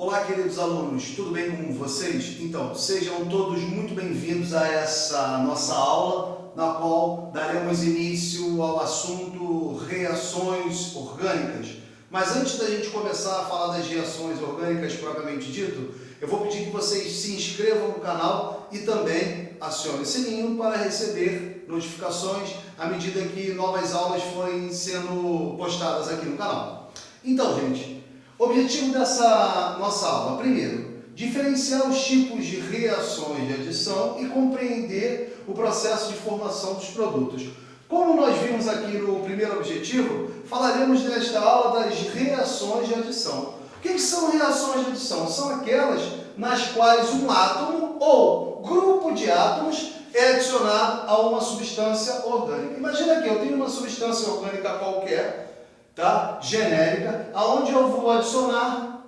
Olá, queridos alunos, tudo bem com vocês? Então, sejam todos muito bem-vindos a essa nossa aula, na qual daremos início ao assunto reações orgânicas. Mas antes da gente começar a falar das reações orgânicas propriamente dito, eu vou pedir que vocês se inscrevam no canal e também acionem o sininho para receber notificações à medida que novas aulas forem sendo postadas aqui no canal. Então, gente, o objetivo dessa nossa aula, primeiro, diferenciar os tipos de reações de adição e compreender o processo de formação dos produtos. Como nós vimos aqui no primeiro objetivo, falaremos nesta aula das reações de adição. O que são reações de adição? São aquelas nas quais um átomo ou grupo de átomos é adicionado a uma substância orgânica. Imagina que eu tenho uma substância orgânica qualquer, tá? Genérica, aonde eu vou adicionar,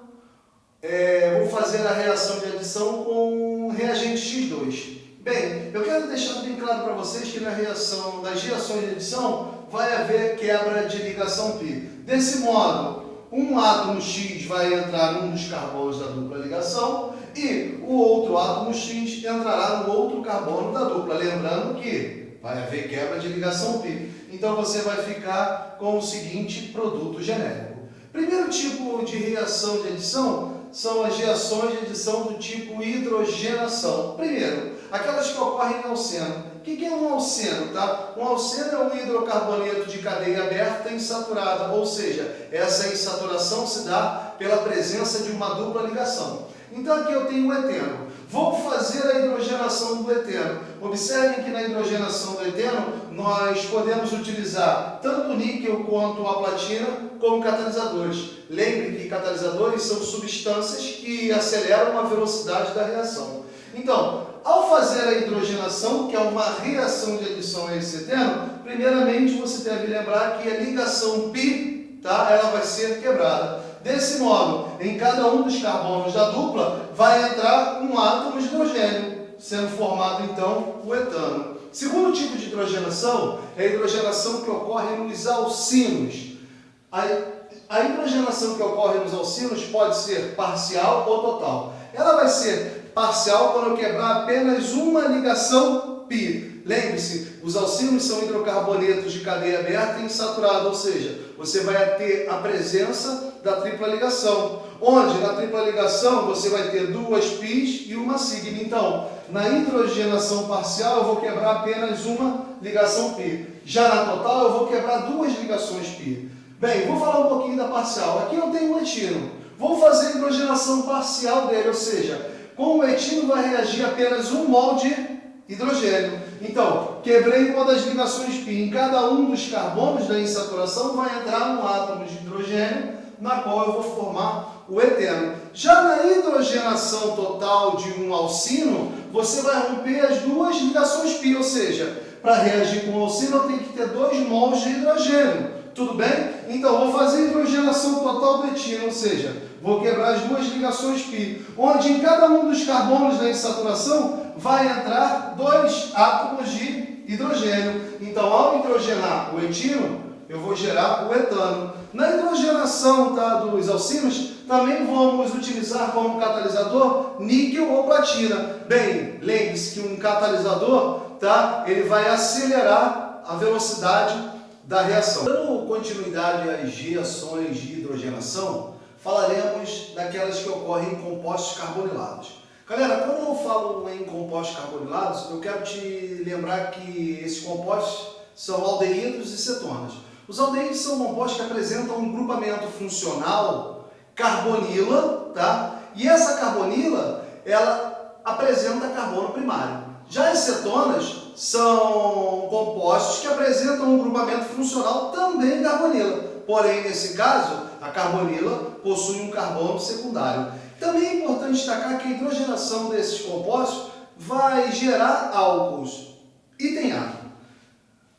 vou fazer a reação de adição com reagente X2. Bem, eu quero deixar bem claro para vocês que na reação das reações de adição vai haver quebra de ligação π. Desse modo, um átomo X vai entrar num dos carbonos da dupla ligação e o outro átomo X entrará no outro carbono da dupla. Lembrando que vai haver quebra de ligação π. Então você vai ficar com o seguinte produto genérico. Primeiro tipo de reação de adição são as reações de adição do tipo hidrogenação. Primeiro, aquelas que ocorrem em alceno. O que é um alceno? Tá? Um alceno é um hidrocarboneto de cadeia aberta insaturada, ou seja, essa insaturação se dá pela presença de uma dupla ligação. Então aqui eu tenho o eteno. Vou fazer a hidrogenação do eteno. Observem que na hidrogenação do eteno nós podemos utilizar tanto o níquel quanto a platina como catalisadores. Lembre que catalisadores são substâncias que aceleram a velocidade da reação. Então, ao fazer a hidrogenação, que é uma reação de adição a esse eteno, primeiramente você deve lembrar que a ligação π, tá? Ela vai ser quebrada. Desse modo, em cada um dos carbonos da dupla vai entrar um átomo de hidrogênio, sendo formado então o etano. Segundo tipo de hidrogenação é a hidrogenação que ocorre nos alcinos. A hidrogenação que ocorre nos alcinos pode ser parcial ou total. Ela vai ser parcial quando eu quebrar apenas uma ligação π. Lembre-se, os alcinos são hidrocarbonetos de cadeia aberta e insaturada, ou seja, você vai ter a presença da tripla ligação, onde na tripla ligação você vai ter duas πs e uma sigma. Então, na hidrogenação parcial eu vou quebrar apenas uma ligação π. Já na total eu vou quebrar duas ligações π. Bem, vou falar um pouquinho da parcial. Aqui eu tenho um etino. Vou fazer a hidrogenação parcial dele, ou seja, com o etino vai reagir apenas 1 mol de hidrogênio. Então, quebrei uma das ligações π. Em cada um dos carbonos da insaturação vai entrar um átomo de hidrogênio, na qual eu vou formar o eteno. Já na hidrogenação total de um alcino, você vai romper as duas ligações π, ou seja, para reagir com o alcino eu tenho que ter 2 mols de hidrogênio. Tudo bem? Então, vou fazer a hidrogenação total do etino, ou seja, vou quebrar as duas ligações π, onde em cada um dos carbonos da insaturação vai entrar 2 átomos de hidrogênio. Então, ao hidrogenar o etino, eu vou gerar o etano. Na hidrogenação, tá, dos alcinos, também vamos utilizar como catalisador níquel ou platina. Bem, lembre-se que um catalisador, tá, ele vai acelerar a velocidade da reação. Dando continuidade às reações de hidrogenação, falaremos daquelas que ocorrem em compostos carbonilados. Galera, quando eu falo em compostos carbonilados, eu quero te lembrar que esses compostos são aldeídos e cetonas. Os aldeídos são compostos que apresentam um grupamento funcional carbonila, tá? E essa carbonila, ela apresenta carbono primário. Já as cetonas são compostos que apresentam um grupamento funcional também carbonila. Porém, nesse caso, a carbonila possui um carbono secundário. Também é importante destacar que a hidrogenação desses compostos vai gerar álcools. Item A.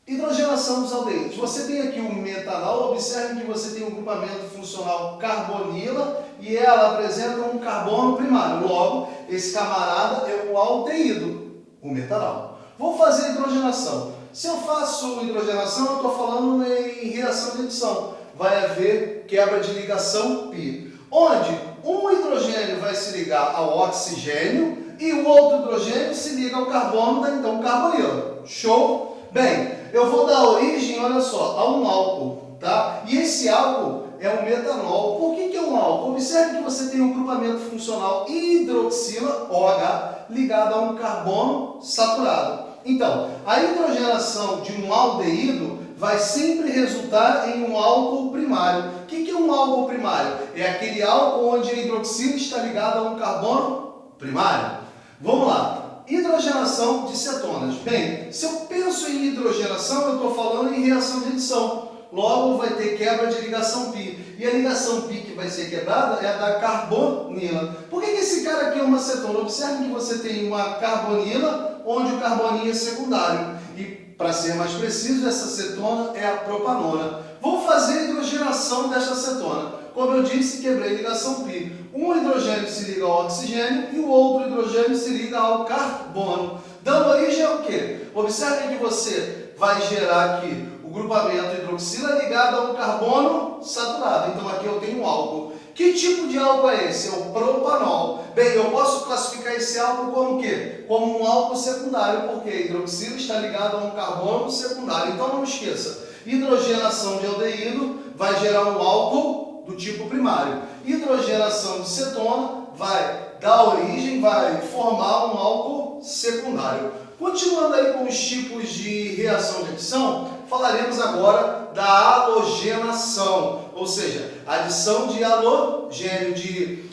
Hidrogenação dos aldeídos. Você tem aqui o metanol, observe que você tem um grupamento funcional carbonila e ela apresenta um carbono primário. Logo, esse camarada é o aldeído, o metanol. Vou fazer hidrogenação. Se eu faço hidrogenação, eu estou falando em reação de adição. Vai haver quebra de ligação π, onde um hidrogênio vai se ligar ao oxigênio e o outro hidrogênio se liga ao carbono, da então carbonila. Show? Bem, eu vou dar origem, olha só, a um álcool, tá? E esse álcool é um metanol. Por que é um álcool? Observe que você tem um grupamento funcional hidroxila, OH, ligado a um carbono saturado. Então, a hidrogenação de um aldeído vai sempre resultar em um álcool primário. O que é um álcool primário? É aquele álcool onde a hidroxila está ligada a um carbono primário. Vamos lá. Hidrogenação de cetonas. Bem, se eu penso em hidrogenação, eu estou falando em reação de adição. Logo, vai ter quebra de ligação pi. E a ligação pi que vai ser quebrada é a da carbonila. Por que esse cara aqui é uma cetona? Observe que você tem uma carbonila, onde o carboninho é secundário. E, para ser mais preciso, essa cetona é a propanona. Vou fazer a hidrogenação desta cetona. Como eu disse, quebrei ligação pi. Um hidrogênio se liga ao oxigênio e o outro hidrogênio se liga ao carbono. Dando origem ao quê? Observe que você vai gerar aqui o grupamento hidroxila ligado a um carbono saturado. Então aqui eu tenho um álcool. Que tipo de álcool é esse? É o propanol. Bem, eu posso classificar esse álcool como o quê? Como um álcool secundário, porque a hidroxila está ligada a um carbono secundário. Então não esqueça, hidrogenação de aldeído vai gerar um álcool do tipo primário. Hidrogenação de cetona vai dar origem, vai formar um álcool secundário. Continuando aí com os tipos de reação de adição, falaremos agora da halogenação, ou seja, adição de halogênio, de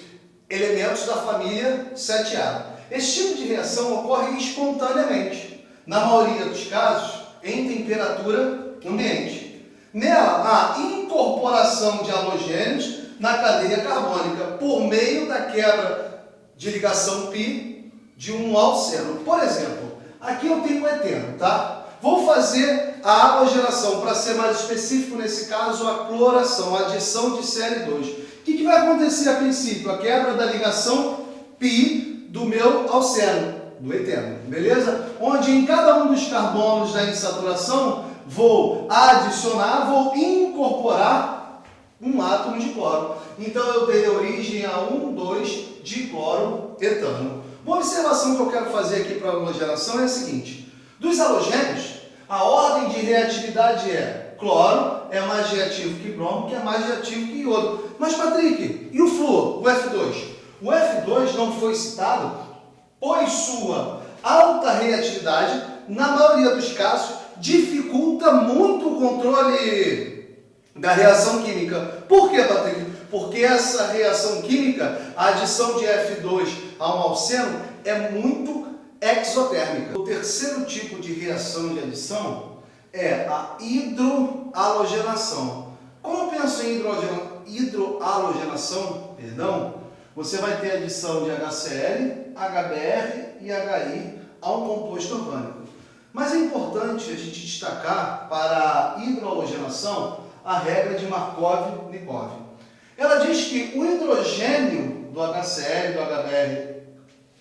elementos da família 7A. Esse tipo de reação ocorre espontaneamente, na maioria dos casos, em temperatura ambiente. Nela, há incorporação de halogênios na cadeia carbônica por meio da quebra de ligação pi de um alceno. Por exemplo, aqui eu tenho o eteno, tá? Vou fazer a halogenação, para ser mais específico nesse caso, a cloração, a adição de Cl2. O que vai acontecer a princípio? A quebra da ligação pi do meu alceno, do eteno, beleza? Onde em cada um dos carbonos da insaturação vou adicionar, vou incorporar um átomo de cloro. Então eu dei origem a 1,2 de cloroetano. Uma observação que eu quero fazer aqui para a halogenação é a seguinte: dos halogênios, a ordem de reatividade é cloro é mais reativo que bromo, que é mais reativo que iodo. Mas, Patrick, e o flúor, o F2? O F2 não foi citado, pois sua alta reatividade, na maioria dos casos, dificulta muito o controle da reação química. Por quê, Patrick? Porque essa reação química, a adição de F2 a um alceno, é muito exotérmica. O terceiro tipo de reação de adição é a hidrohalogenação. Como eu penso em hidrohalogenação, você vai ter adição de HCl, HBr e HI a um composto orgânico. Mas é importante a gente destacar para a hidrohalogenação a regra de Markov-Nikov. Ela diz que o hidrogênio do HCl, do HBr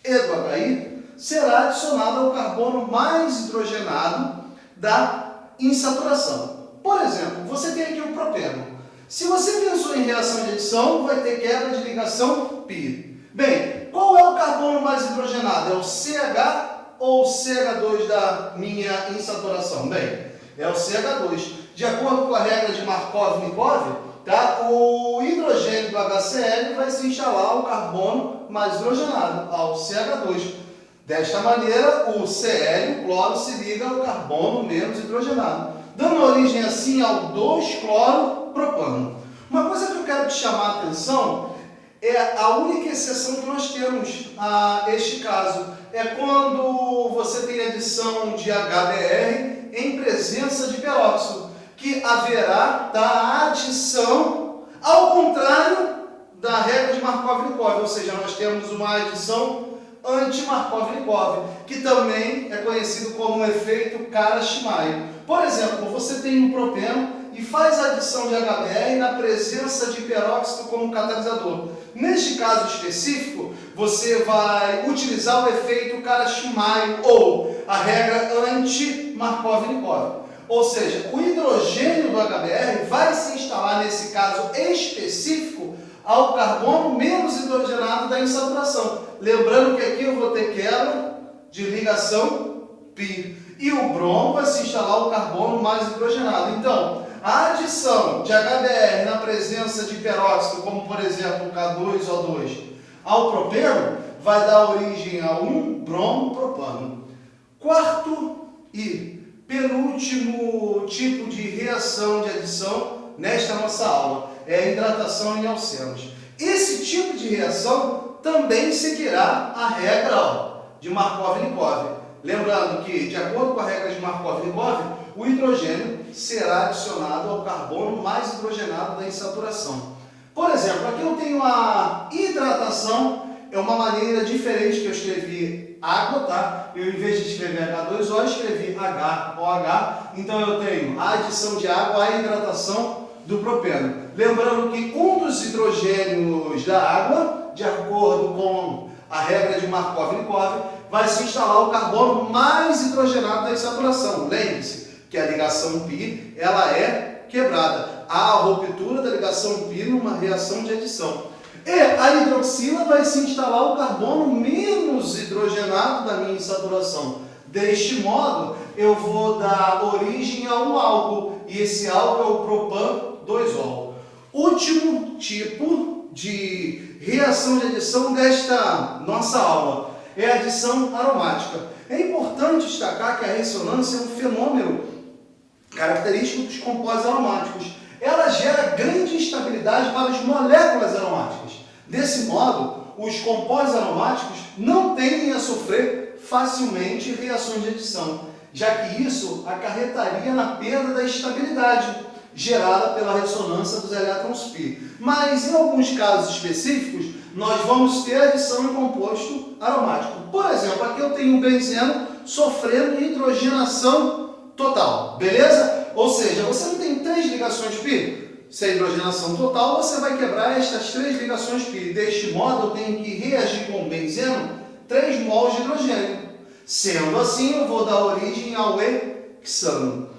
e do HI será adicionado ao carbono mais hidrogenado da insaturação. Por exemplo, você tem aqui o propeno. Se você pensou em reação de adição, vai ter quebra de ligação pi. Bem, qual é o carbono mais hidrogenado? É o CH ou o CH2 da minha insaturação? Bem, é o CH2. De acordo com a regra de Markov-Nikov, tá? O hidrogênio do HCl vai se instalar ao carbono mais hidrogenado, ao CH2. Desta maneira, o Cl, o cloro, se liga ao carbono menos hidrogenado, dando origem assim ao 2-cloro-propano. Uma coisa que eu quero te chamar a atenção é a única exceção que nós temos a este caso. É quando você tem adição de HBr em presença de peróxido, que haverá da adição ao contrário da regra de Markov-Nikov, ou seja, nós temos uma adição anti-Markov-Nikov, que também é conhecido como efeito Kara-Shimaio. Por exemplo, você tem um propeno e faz a adição de HBr na presença de peróxido como catalisador. Neste caso específico, você vai utilizar o efeito Kara-Shimaio ou a regra anti-Markov-Nikov. Ou seja, o hidrogênio do HBr vai se instalar, nesse caso específico, ao carbono menos hidrogenado da insaturação. Lembrando que aqui eu vou ter quebra de ligação π. E o bromo vai se instalar ao carbono mais hidrogenado. Então, a adição de HBr na presença de peróxido, como por exemplo o K2O2, ao propeno, vai dar origem a um bromo-propano. Quarto e penúltimo tipo de reação de adição nesta nossa aula é a hidratação em alcenos. Esse tipo de reação também seguirá a regra de Markov-Likov. Lembrando que, de acordo com a regra de Markov-Likov, o hidrogênio será adicionado ao carbono mais hidrogenado da insaturação. Por exemplo, aqui eu tenho a hidratação, é uma maneira diferente que eu escrevi água, tá? Eu, em vez de escrever H2O, eu escrevi HOH. Então eu tenho a adição de água, a hidratação do propeno. Lembrando que um dos hidrogênios da água, de acordo com a regra de Markov-Likov, vai se instalar o carbono mais hidrogenado da insaturação. Lembre-se que a ligação π ela é quebrada. Há a ruptura da ligação π numa reação de adição. E a hidroxila vai se instalar o carbono menos hidrogenado da minha insaturação. Deste modo, eu vou dar origem a um álcool, e esse álcool é o propan-2-ol. Último tipo de reação de adição desta nossa aula é a adição aromática. É importante destacar que a ressonância é um fenômeno característico dos compostos aromáticos. Ela gera grande instabilidade para as moléculas aromáticas. Desse modo, os compostos aromáticos não tendem a sofrer facilmente reações de adição, já que isso acarretaria na perda da estabilidade gerada pela ressonância dos elétrons π. Mas, em alguns casos específicos, nós vamos ter adição em composto aromático. Por exemplo, aqui eu tenho um benzeno sofrendo hidrogenação total, beleza? Ou seja, você não tem 3 ligações π? Se é hidrogenação total, você vai quebrar estas 3 ligações π. Deste modo, eu tenho que reagir com o benzeno 3 mols de hidrogênio. Sendo assim, eu vou dar origem ao hexano.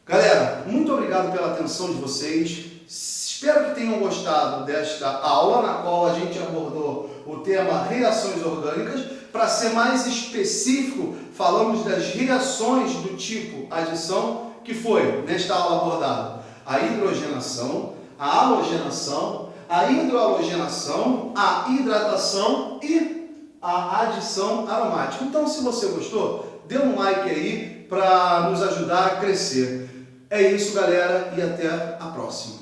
Galera, muito obrigado pela atenção de vocês. Espero que tenham gostado desta aula, na qual a gente abordou o tema reações orgânicas. Para ser mais específico, falamos das reações do tipo adição, que foi, nesta aula abordada, a hidrogenação, a halogenação, a hidrohalogenação, a hidratação e a adição aromática. Então, se você gostou, dê um like aí para nos ajudar a crescer. É isso, galera, e até a próxima.